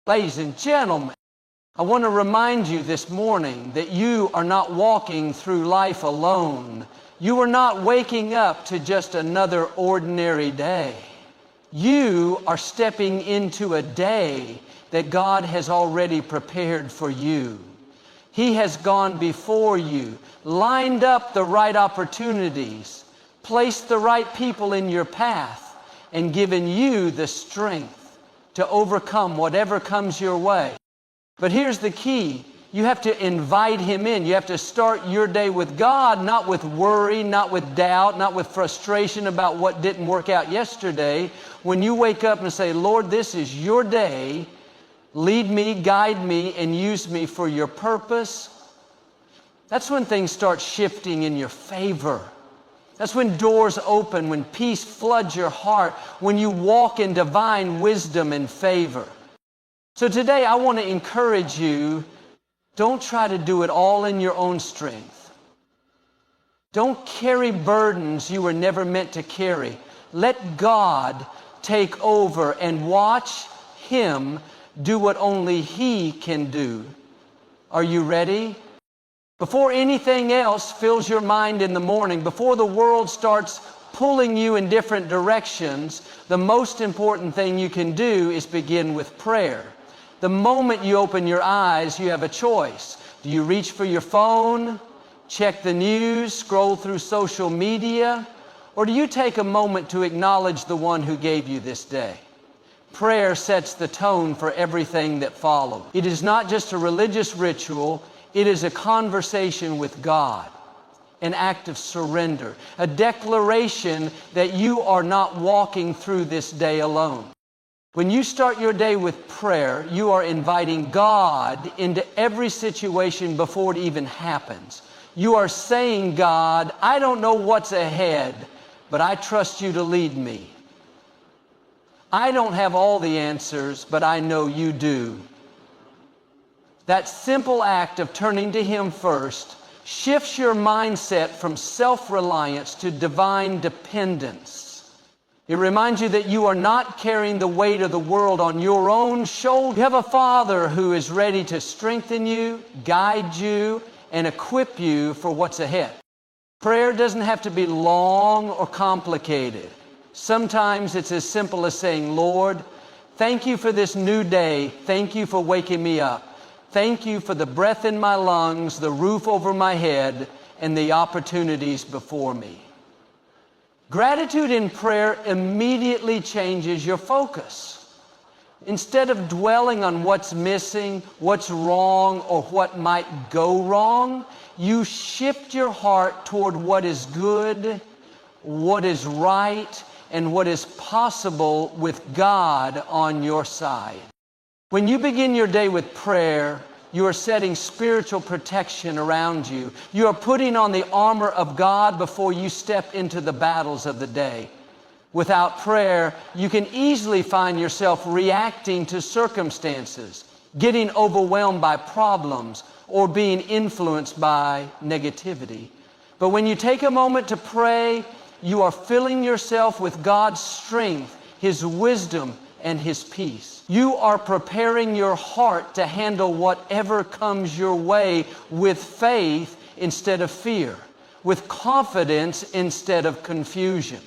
Ladies and gentlemen, I want to remind you this morning that you are not walking through life alone. You are not waking up to just another ordinary day. You are stepping into a day that God has already prepared for you. He has gone before you, lined up the right opportunities, placed the right people in your path, and given you the strength to overcome whatever comes your way. But here's the key. You have to invite Him in. You have to start your day with God, not with worry, not with doubt, not with frustration about what didn't work out yesterday. When you wake up and say, Lord, this is your day, lead me, guide me, and use me for your purpose, that's when things start shifting in your favor. That's when doors open, when peace floods your heart, when you walk in divine wisdom and favor. So today I want to encourage you, don't try to do it all in your own strength. Don't carry burdens you were never meant to carry. Let God take over and watch Him do what only He can do. Are you ready? Before anything else fills your mind in the morning, before the world starts pulling you in different directions, the most important thing you can do is begin with prayer. The moment you open your eyes, you have a choice. Do you reach for your phone, check the news, scroll through social media, or do you take a moment to acknowledge the one who gave you this day? Prayer sets the tone for everything that follows. It is not just a religious ritual. It is a conversation with God, an act of surrender, a declaration that you are not walking through this day alone. When you start your day with prayer, you are inviting God into every situation before it even happens. You are saying, God, I don't know what's ahead, but I trust you to lead me. I don't have all the answers, but I know you do. That simple act of turning to Him first shifts your mindset from self-reliance to divine dependence. It reminds you that you are not carrying the weight of the world on your own shoulders. You have a Father who is ready to strengthen you, guide you, and equip you for what's ahead. Prayer doesn't have to be long or complicated. Sometimes it's as simple as saying, Lord, thank you for this new day. Thank you for waking me up. Thank you for the breath in my lungs, the roof over my head, and the opportunities before me. Gratitude in prayer immediately changes your focus. Instead of dwelling on what's missing, what's wrong, or what might go wrong, you shift your heart toward what is good, what is right, and what is possible with God on your side. When you begin your day with prayer, you are setting spiritual protection around you. You are putting on the armor of God before you step into the battles of the day. Without prayer, you can easily find yourself reacting to circumstances, getting overwhelmed by problems, or being influenced by negativity. But when you take a moment to pray, you are filling yourself with God's strength, His wisdom, and His peace. You are preparing your heart to handle whatever comes your way with faith instead of fear, with confidence instead of confusion.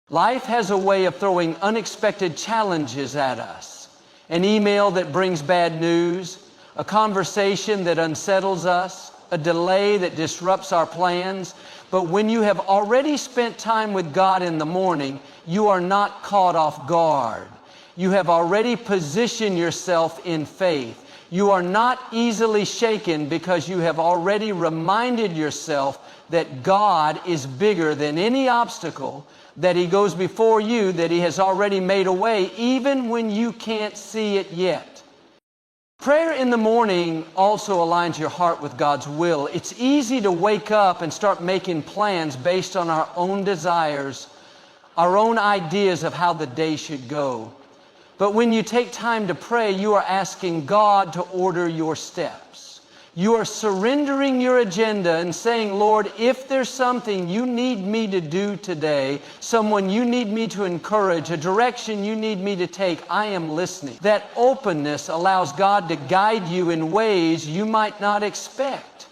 Life has a way of throwing unexpected challenges at us. An email that brings bad news, a conversation that unsettles us, a delay that disrupts our plans. But when you have already spent time with God in the morning, you are not caught off guard. You have already positioned yourself in faith. You are not easily shaken because you have already reminded yourself that God is bigger than any obstacle, that He goes before you, that He has already made a way, even when you can't see it yet. Prayer in the morning also aligns your heart with God's will. It's easy to wake up and start making plans based on our own desires, our own ideas of how the day should go. But when you take time to pray, you are asking God to order your steps. You are surrendering your agenda and saying, Lord, if there's something you need me to do today, someone you need me to encourage, a direction you need me to take, I am listening. That openness allows God to guide you in ways you might not expect.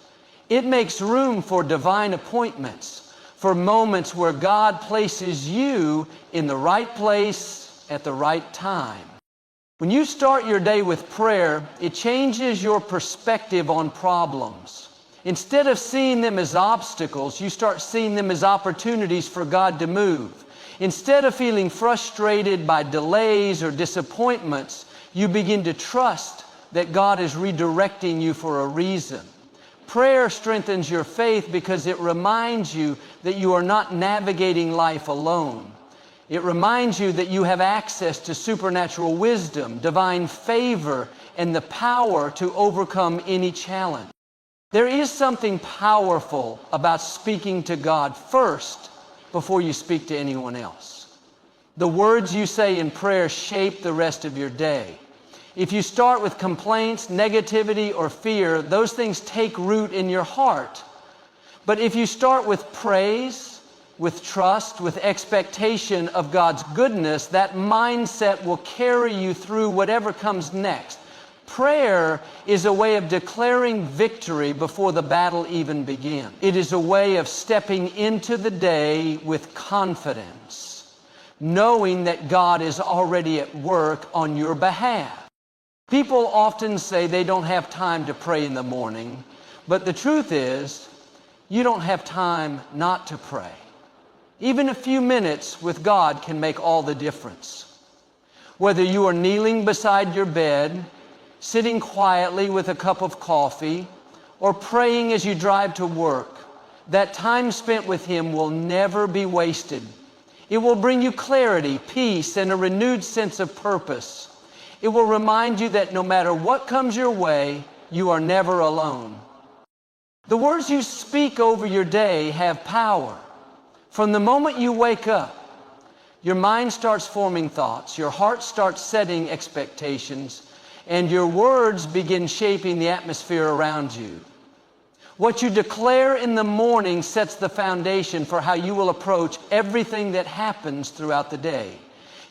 It makes room for divine appointments, for moments where God places you in the right place at the right time. When you start your day with prayer, it changes your perspective on problems. Instead of seeing them as obstacles, you start seeing them as opportunities for God to move. Instead of feeling frustrated by delays or disappointments, you begin to trust that God is redirecting you for a reason. Prayer strengthens your faith because it reminds you that you are not navigating life alone. It reminds you that you have access to supernatural wisdom, divine favor, and the power to overcome any challenge. There is something powerful about speaking to God first before you speak to anyone else. The words you say in prayer shape the rest of your day. If you start with complaints, negativity, or fear, those things take root in your heart. But if you start with praise, with trust, with expectation of God's goodness, that mindset will carry you through whatever comes next. Prayer is a way of declaring victory before the battle even begins. It is a way of stepping into the day with confidence, knowing that God is already at work on your behalf. People often say they don't have time to pray in the morning, but the truth is, you don't have time not to pray. Even a few minutes with God can make all the difference. Whether you are kneeling beside your bed, sitting quietly with a cup of coffee, or praying as you drive to work, that time spent with Him will never be wasted. It will bring you clarity, peace, and a renewed sense of purpose. It will remind you that no matter what comes your way, you are never alone. The words you speak over your day have power. From the moment you wake up, your mind starts forming thoughts, your heart starts setting expectations, and your words begin shaping the atmosphere around you. What you declare in the morning sets the foundation for how you will approach everything that happens throughout the day.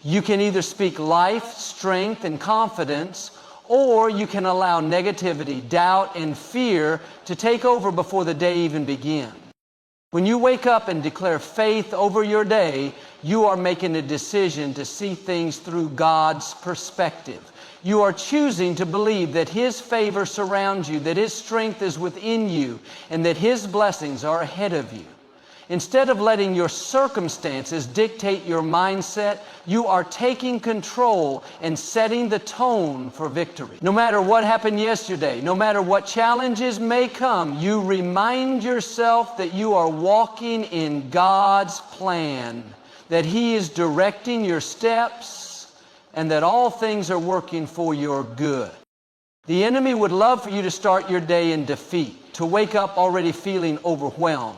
You can either speak life, strength, and confidence, or you can allow negativity, doubt, and fear to take over before the day even begins. When you wake up and declare faith over your day, you are making a decision to see things through God's perspective. You are choosing to believe that His favor surrounds you, that His strength is within you, and that His blessings are ahead of you. Instead of letting your circumstances dictate your mindset, you are taking control and setting the tone for victory. No matter what happened yesterday, no matter what challenges may come, you remind yourself that you are walking in God's plan, that He is directing your steps, and that all things are working for your good. The enemy would love for you to start your day in defeat, to wake up already feeling overwhelmed,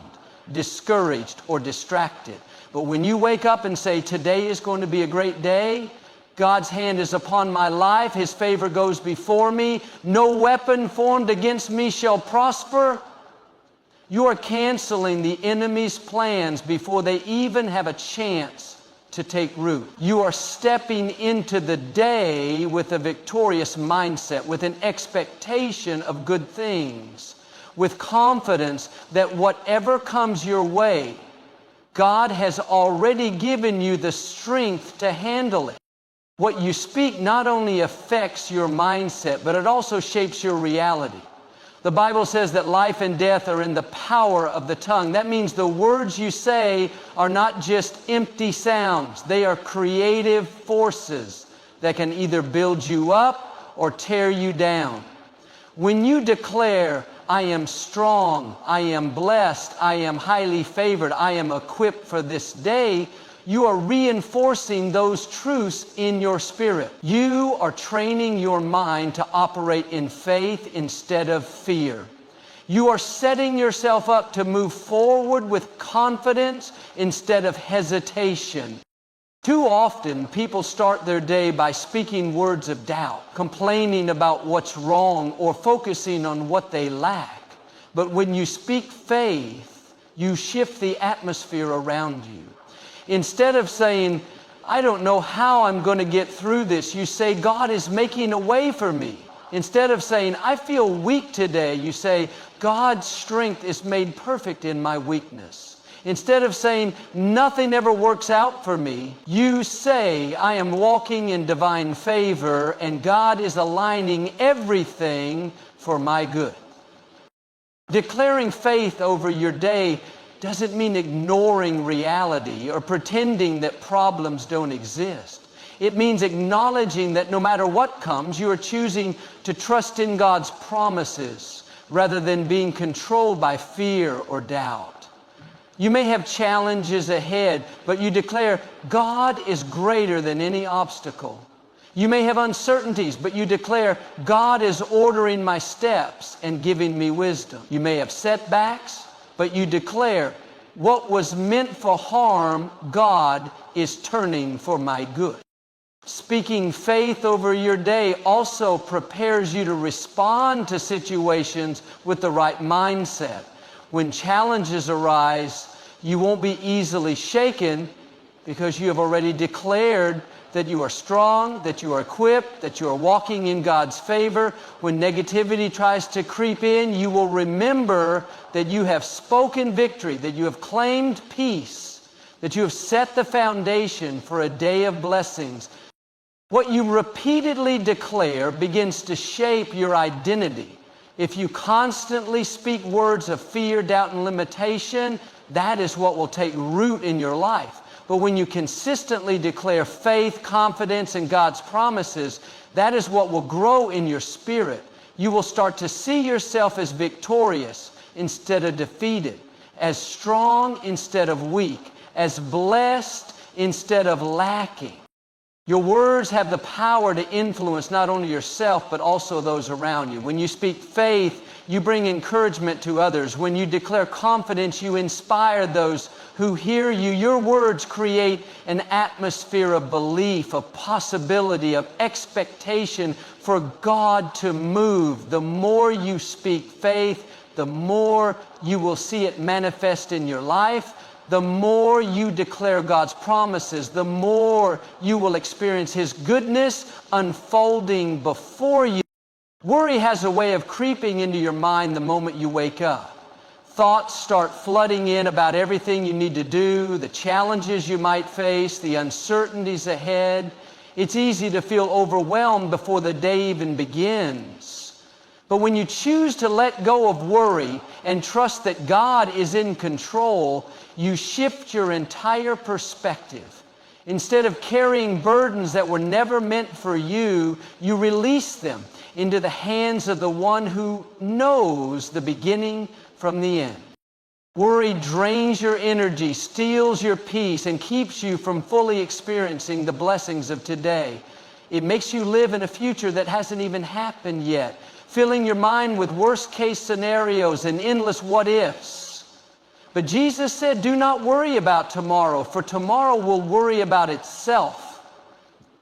discouraged, or distracted. But when you wake up and say, today is going to be a great day, God's hand is upon my life, His favor goes before me, no weapon formed against me shall prosper, you are canceling the enemy's plans before they even have a chance to take root. You are stepping into the day with a victorious mindset, with an expectation of good things, with confidence that whatever comes your way, God has already given you the strength to handle it. What you speak not only affects your mindset, but it also shapes your reality. The Bible says that life and death are in the power of the tongue. That means the words you say are not just empty sounds. They are creative forces that can either build you up or tear you down. When you declare, I am strong, I am blessed, I am highly favored, I am equipped for this day, you are reinforcing those truths in your spirit. You are training your mind to operate in faith instead of fear. You are setting yourself up to move forward with confidence instead of hesitation. Too often, people start their day by speaking words of doubt, complaining about what's wrong, or focusing on what they lack. But when you speak faith, you shift the atmosphere around you. Instead of saying, I don't know how I'm going to get through this, you say, God is making a way for me. Instead of saying, I feel weak today, you say, God's strength is made perfect in my weakness. Instead of saying, nothing ever works out for me, you say, I am walking in divine favor and God is aligning everything for my good. Declaring faith over your day doesn't mean ignoring reality or pretending that problems don't exist. It means acknowledging that no matter what comes, you are choosing to trust in God's promises rather than being controlled by fear or doubt. You may have challenges ahead, but you declare, God is greater than any obstacle. You may have uncertainties, but you declare, God is ordering my steps and giving me wisdom. You may have setbacks, but you declare, what was meant for harm, God is turning for my good. Speaking faith over your day also prepares you to respond to situations with the right mindset. When challenges arise, you won't be easily shaken because you have already declared that you are strong, that you are equipped, that you are walking in God's favor. When negativity tries to creep in, you will remember that you have spoken victory, that you have claimed peace, that you have set the foundation for a day of blessings. What you repeatedly declare begins to shape your identity. If you constantly speak words of fear, doubt, and limitation, that is what will take root in your life. But when you consistently declare faith, confidence, and God's promises, that is what will grow in your spirit. You will start to see yourself as victorious instead of defeated, as strong instead of weak, as blessed instead of lacking. Your words have the power to influence not only yourself, but also those around you. When you speak faith, you bring encouragement to others. When you declare confidence, you inspire those who hear you. Your words create an atmosphere of belief, of possibility, of expectation for God to move. The more you speak faith, the more you will see it manifest in your life. The more you declare God's promises, the more you will experience His goodness unfolding before you. Worry has a way of creeping into your mind the moment you wake up. Thoughts start flooding in about everything you need to do, the challenges you might face, the uncertainties ahead. It's easy to feel overwhelmed before the day even begins. But when you choose to let go of worry and trust that God is in control, you shift your entire perspective. Instead of carrying burdens that were never meant for you, you release them into the hands of the one who knows the beginning from the end. Worry drains your energy, steals your peace, and keeps you from fully experiencing the blessings of today. It makes you live in a future that hasn't even happened yet, filling your mind with worst-case scenarios and endless what-ifs. But Jesus said, do not worry about tomorrow, for tomorrow will worry about itself.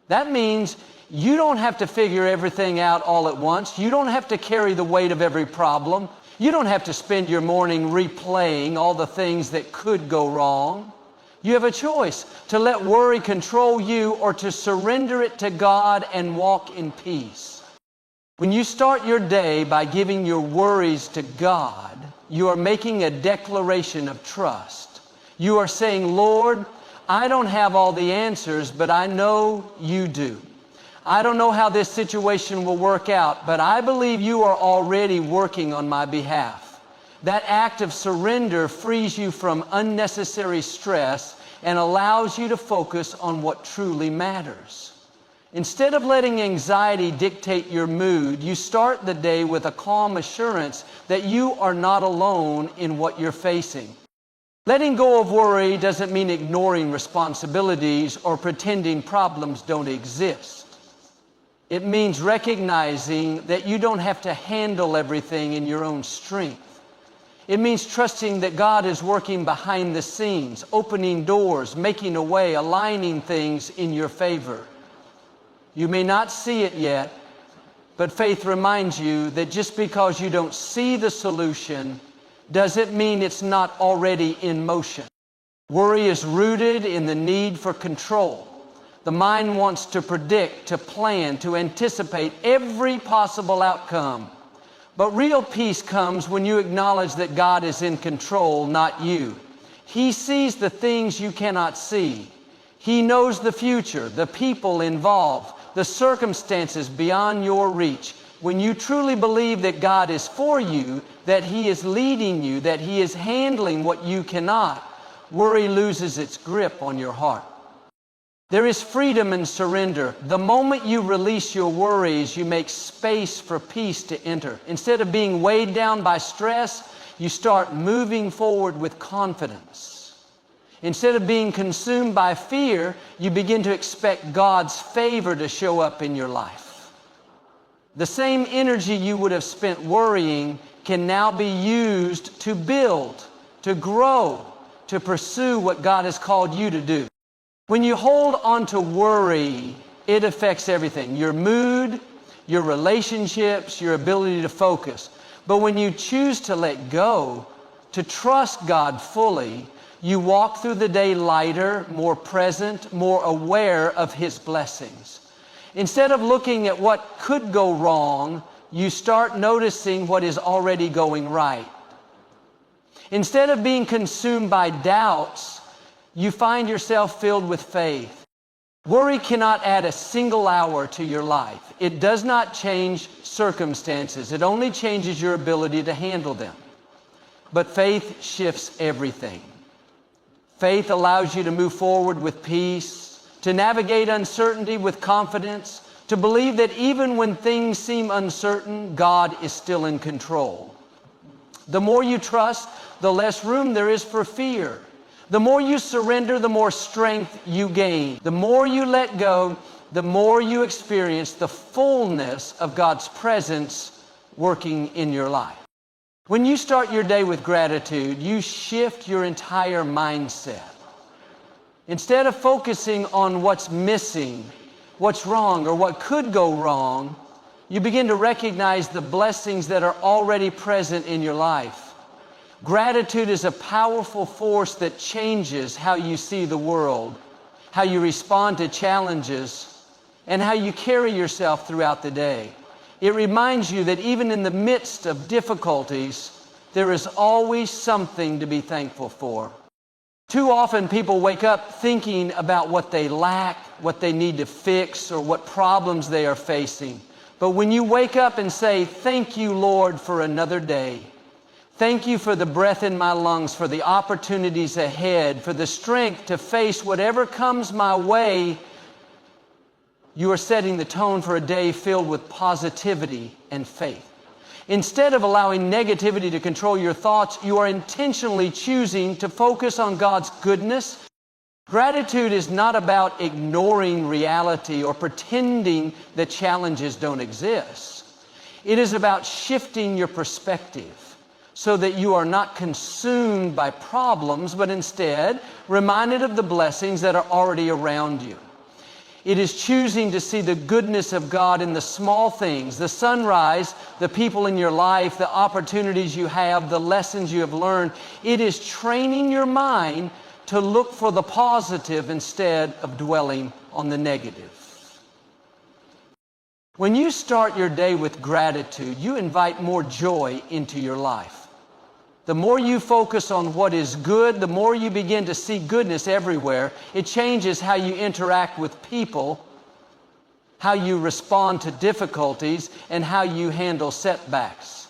That means you don't have to figure everything out all at once. You don't have to carry the weight of every problem. You don't have to spend your morning replaying all the things that could go wrong. You have a choice to let worry control you or to surrender it to God and walk in peace. When you start your day by giving your worries to God, you are making a declaration of trust. You are saying, Lord, I don't have all the answers, but I know you do. I don't know how this situation will work out, but I believe you are already working on my behalf. That act of surrender frees you from unnecessary stress and allows you to focus on what truly matters. Instead of letting anxiety dictate your mood, you start the day with a calm assurance that you are not alone in what you're facing. Letting go of worry doesn't mean ignoring responsibilities or pretending problems don't exist. It means recognizing that you don't have to handle everything in your own strength. It means trusting that God is working behind the scenes, opening doors, making a way, aligning things in your favor. You may not see it yet, but faith reminds you that just because you don't see the solution doesn't mean it's not already in motion. Worry is rooted in the need for control. The mind wants to predict, to plan, to anticipate every possible outcome. But real peace comes when you acknowledge that God is in control, not you. He sees the things you cannot see. He knows the future, the people involved, the circumstances beyond your reach. When you truly believe that God is for you, that He is leading you, that He is handling what you cannot, worry loses its grip on your heart. There is freedom in surrender. The moment you release your worries, you make space for peace to enter. Instead of being weighed down by stress, you start moving forward with confidence. Instead of being consumed by fear, you begin to expect God's favor to show up in your life. The same energy you would have spent worrying can now be used to build, to grow, to pursue what God has called you to do. When you hold on to worry, it affects everything. Your mood, your relationships, your ability to focus. But when you choose to let go, to trust God fully, you walk through the day lighter, more present, more aware of His blessings. Instead of looking at what could go wrong, you start noticing what is already going right. Instead of being consumed by doubts, you find yourself filled with faith. Worry cannot add a single hour to your life. It does not change circumstances. It only changes your ability to handle them. But faith shifts everything. Faith allows you to move forward with peace, to navigate uncertainty with confidence, to believe that even when things seem uncertain, God is still in control. The more you trust, the less room there is for fear. The more you surrender, the more strength you gain. The more you let go, the more you experience the fullness of God's presence working in your life. When you start your day with gratitude, you shift your entire mindset. Instead of focusing on what's missing, what's wrong, or what could go wrong, you begin to recognize the blessings that are already present in your life. Gratitude is a powerful force that changes how you see the world, how you respond to challenges, and how you carry yourself throughout the day. It reminds you that even in the midst of difficulties, there is always something to be thankful for. Too often people wake up thinking about what they lack, what they need to fix, or what problems they are facing. But when you wake up and say, "Thank you, Lord, for another day. Thank you for the breath in my lungs, for the opportunities ahead, for the strength to face whatever comes my way," you are setting the tone for a day filled with positivity and faith. Instead of allowing negativity to control your thoughts, you are intentionally choosing to focus on God's goodness. Gratitude is not about ignoring reality or pretending that challenges don't exist. It is about shifting your perspective so that you are not consumed by problems, but instead reminded of the blessings that are already around you. It is choosing to see the goodness of God in the small things, the sunrise, the people in your life, the opportunities you have, the lessons you have learned. It is training your mind to look for the positive instead of dwelling on the negative. When you start your day with gratitude, you invite more joy into your life. The more you focus on what is good, the more you begin to see goodness everywhere. It changes how you interact with people, how you respond to difficulties, and how you handle setbacks.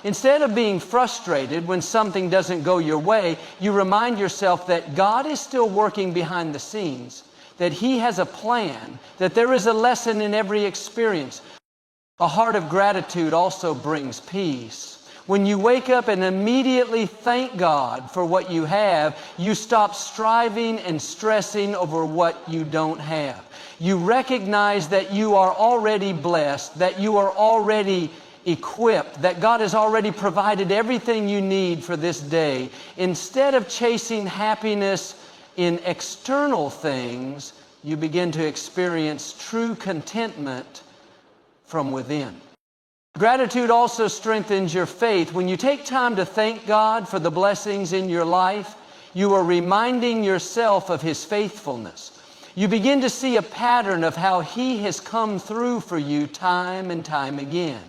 Instead of being frustrated when something doesn't go your way, you remind yourself that God is still working behind the scenes, that He has a plan, that there is a lesson in every experience. A heart of gratitude also brings peace. When you wake up and immediately thank God for what you have, you stop striving and stressing over what you don't have. You recognize that you are already blessed, that you are already equipped, that God has already provided everything you need for this day. Instead of chasing happiness in external things, you begin to experience true contentment from within. Gratitude also strengthens your faith. When you take time to thank God for the blessings in your life, you are reminding yourself of His faithfulness. You begin to see a pattern of how He has come through for you time and time again.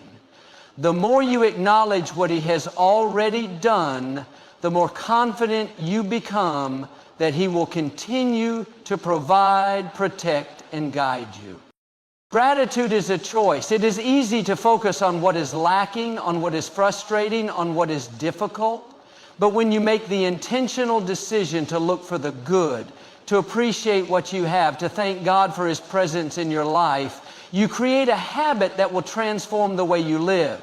The more you acknowledge what He has already done, the more confident you become that He will continue to provide, protect, and guide you. Gratitude is a choice. It is easy to focus on what is lacking, on what is frustrating, on what is difficult. But when you make the intentional decision to look for the good, to appreciate what you have, to thank God for His presence in your life, you create a habit that will transform the way you live.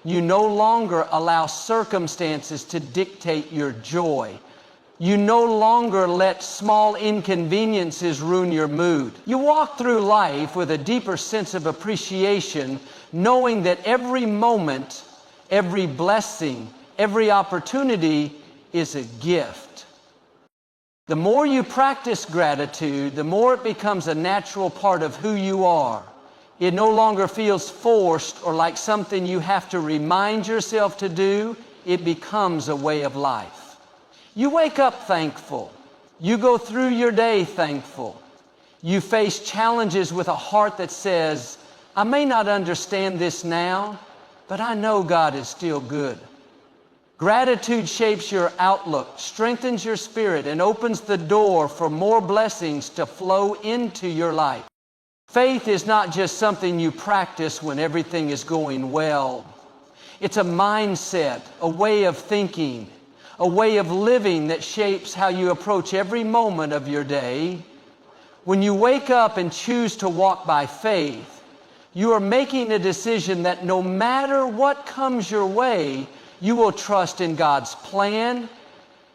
You no longer allow circumstances to dictate your joy. You no longer let small inconveniences ruin your mood. You walk through life with a deeper sense of appreciation, knowing that every moment, every blessing, every opportunity is a gift. The more you practice gratitude, the more it becomes a natural part of who you are. It no longer feels forced or like something you have to remind yourself to do. It becomes a way of life. You wake up thankful. You go through your day thankful. You face challenges with a heart that says, I may not understand this now, but I know God is still good. Gratitude shapes your outlook, strengthens your spirit, and opens the door for more blessings to flow into your life. Faith is not just something you practice when everything is going well. It's a mindset, a way of thinking, a way of living that shapes how you approach every moment of your day. When you wake up and choose to walk by faith, you are making a decision that no matter what comes your way, you will trust in God's plan,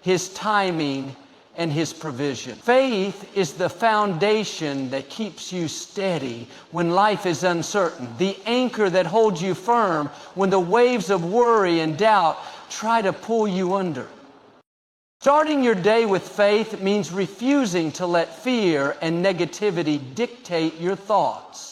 His timing, and His provision. Faith is the foundation that keeps you steady when life is uncertain, the anchor that holds you firm when the waves of worry and doubt try to pull you under. Starting your day with faith means refusing to let fear and negativity dictate your thoughts.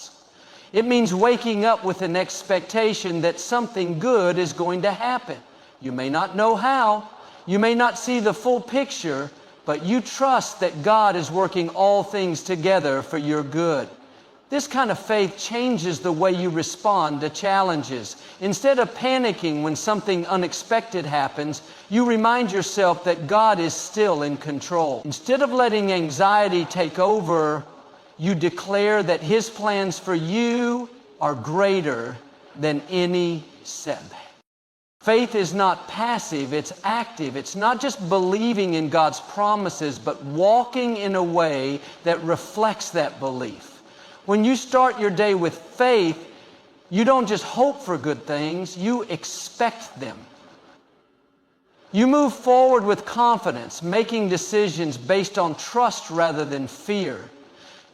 It means waking up with an expectation that something good is going to happen. You may not know how, you may not see the full picture, but you trust that God is working all things together for your good. This kind of faith changes the way you respond to challenges. Instead of panicking when something unexpected happens, you remind yourself that God is still in control. Instead of letting anxiety take over, you declare that His plans for you are greater than any setback. Faith is not passive, it's active. It's not just believing in God's promises, but walking in a way that reflects that belief. When you start your day with faith, you don't just hope for good things, you expect them. You move forward with confidence, making decisions based on trust rather than fear.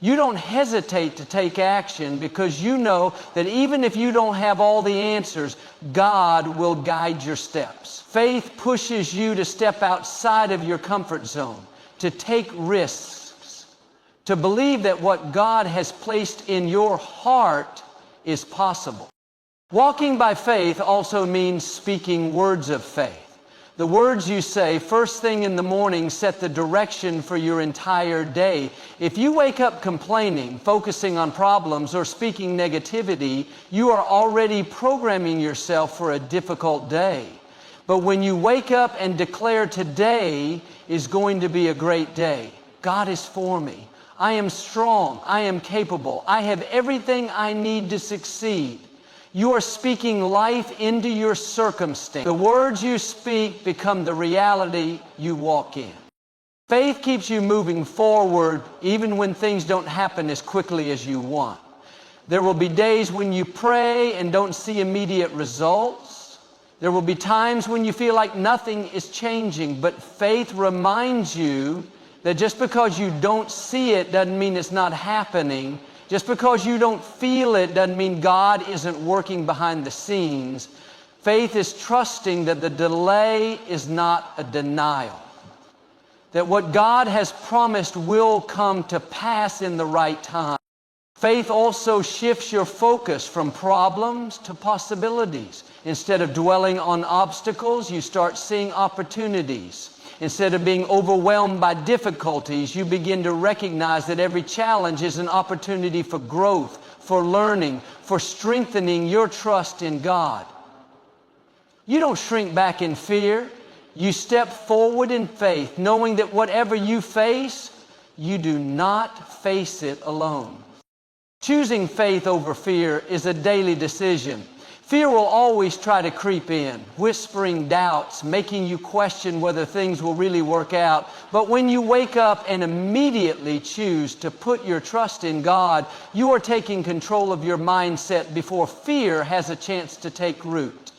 You don't hesitate to take action because you know that even if you don't have all the answers, God will guide your steps. Faith pushes you to step outside of your comfort zone, to take risks, to believe that what God has placed in your heart is possible. Walking by faith also means speaking words of faith. The words you say first thing in the morning set the direction for your entire day. If you wake up complaining, focusing on problems, or speaking negativity, you are already programming yourself for a difficult day. But when you wake up and declare today is going to be a great day, God is for me, I am strong, I am capable, I have everything I need to succeed. You are speaking life into your circumstance. The words you speak become the reality you walk in. Faith keeps you moving forward even when things don't happen as quickly as you want. There will be days when you pray and don't see immediate results. There will be times when you feel like nothing is changing, but faith reminds you that just because you don't see it doesn't mean it's not happening. Just because you don't feel it doesn't mean God isn't working behind the scenes. Faith is trusting that the delay is not a denial, that what God has promised will come to pass in the right time. Faith also shifts your focus from problems to possibilities. Instead of dwelling on obstacles, you start seeing opportunities. Instead of being overwhelmed by difficulties, you begin to recognize that every challenge is an opportunity for growth, for learning, for strengthening your trust in God. You don't shrink back in fear. You step forward in faith, knowing that whatever you face, you do not face it alone. Choosing faith over fear is a daily decision. Fear will always try to creep in, whispering doubts, making you question whether things will really work out. But when you wake up and immediately choose to put your trust in God, you are taking control of your mindset before fear has a chance to take root.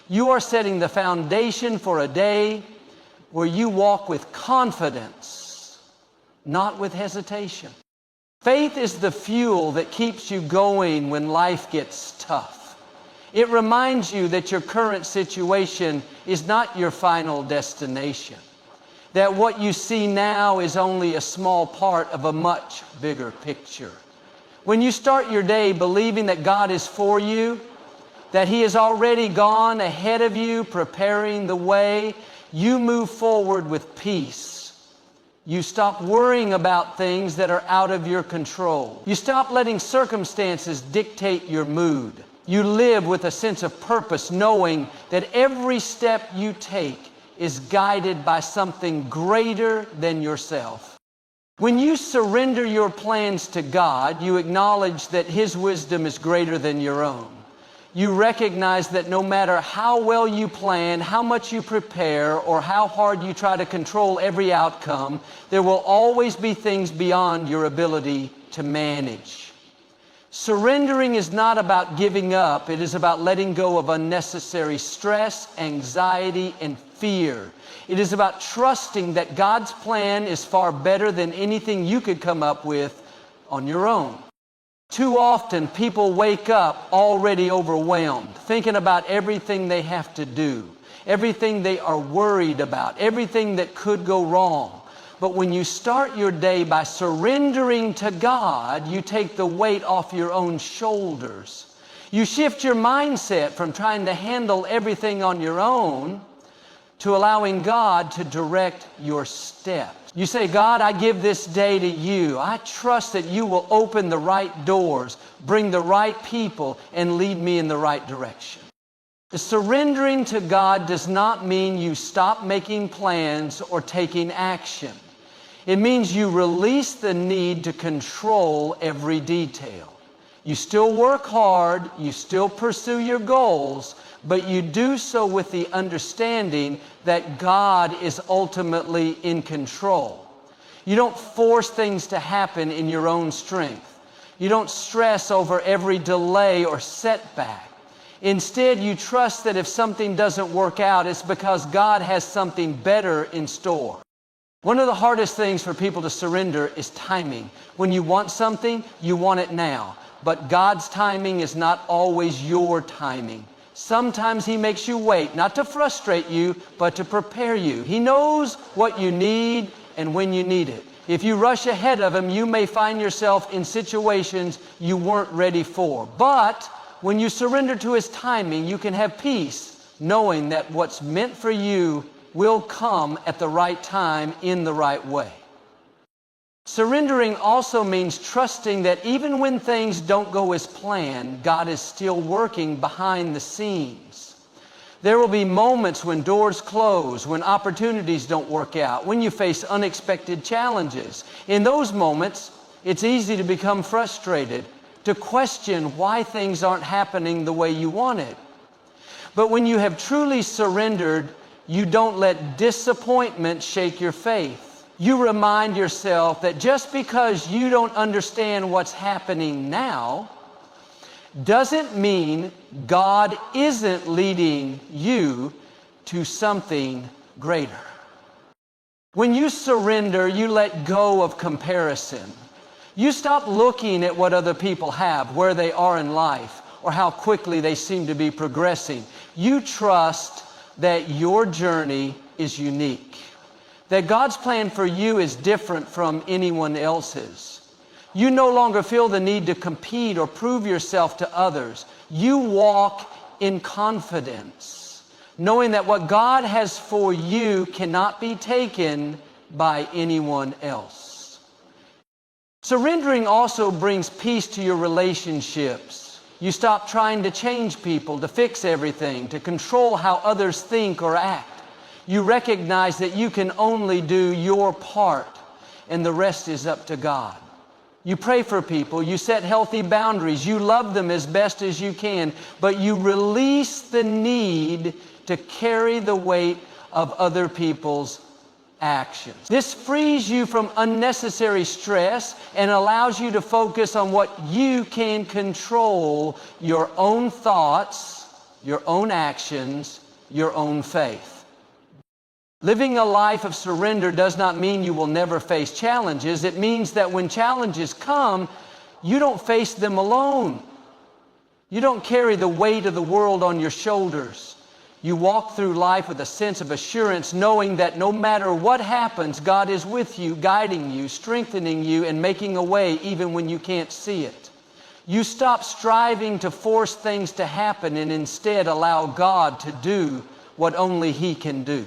You are setting the foundation for a day where you walk with confidence, not with hesitation. Faith is the fuel that keeps you going when life gets tough. It reminds you that your current situation is not your final destination, that what you see now is only a small part of a much bigger picture. When you start your day believing that God is for you, that He has already gone ahead of you, preparing the way, you move forward with peace. You stop worrying about things that are out of your control. You stop letting circumstances dictate your mood. You live with a sense of purpose, knowing that every step you take is guided by something greater than yourself. When you surrender your plans to God, you acknowledge that His wisdom is greater than your own. You recognize that no matter how well you plan, how much you prepare, or how hard you try to control every outcome, there will always be things beyond your ability to manage. Surrendering is not about giving up. It is about letting go of unnecessary stress, anxiety, and fear. It is about trusting that God's plan is far better than anything you could come up with on your own. Too often, people wake up already overwhelmed, thinking about everything they have to do, everything they are worried about, everything that could go wrong. But when you start your day by surrendering to God, you take the weight off your own shoulders. You shift your mindset from trying to handle everything on your own to allowing God to direct your steps. You say, God, I give this day to you. I trust that you will open the right doors, bring the right people, and lead me in the right direction. The surrendering to God does not mean you stop making plans or taking action. It means you release the need to control every detail. You still work hard, you still pursue your goals, but you do so with the understanding that God is ultimately in control. You don't force things to happen in your own strength. You don't stress over every delay or setback. Instead, you trust that if something doesn't work out, it's because God has something better in store. One of the hardest things for people to surrender is timing. When you want something, you want it now. But God's timing is not always your timing. Sometimes He makes you wait, not to frustrate you, but to prepare you. He knows what you need and when you need it. If you rush ahead of Him, you may find yourself in situations you weren't ready for. But when you surrender to His timing, you can have peace, knowing that what's meant for you will come at the right time in the right way. Surrendering also means trusting that even when things don't go as planned, God is still working behind the scenes. There will be moments when doors close, when opportunities don't work out, when you face unexpected challenges. In those moments, it's easy to become frustrated, to question why things aren't happening the way you wanted. But when you have truly surrendered, you don't let disappointment shake your faith. You remind yourself that just because you don't understand what's happening now doesn't mean God isn't leading you to something greater. When you surrender, you let go of comparison. You stop looking at what other people have, where they are in life, or how quickly they seem to be progressing. You trust that your journey is unique, that God's plan for you is different from anyone else's. You no longer feel the need to compete or prove yourself to others. You walk in confidence, knowing that what God has for you cannot be taken by anyone else. Surrendering also brings peace to your relationships. You stop trying to change people, to fix everything, to control how others think or act. You recognize that you can only do your part, and the rest is up to God. You pray for people, you set healthy boundaries, you love them as best as you can, but you release the need to carry the weight of other people's actions. This frees you from unnecessary stress and allows you to focus on what you can control: your own thoughts, your own actions, your own faith. Living a life of surrender does not mean you will never face challenges. It means that when challenges come, you don't face them alone. You don't carry the weight of the world on your shoulders. You walk through life with a sense of assurance, knowing that no matter what happens, God is with you, guiding you, strengthening you, and making a way even when you can't see it. You stop striving to force things to happen and instead allow God to do what only He can do.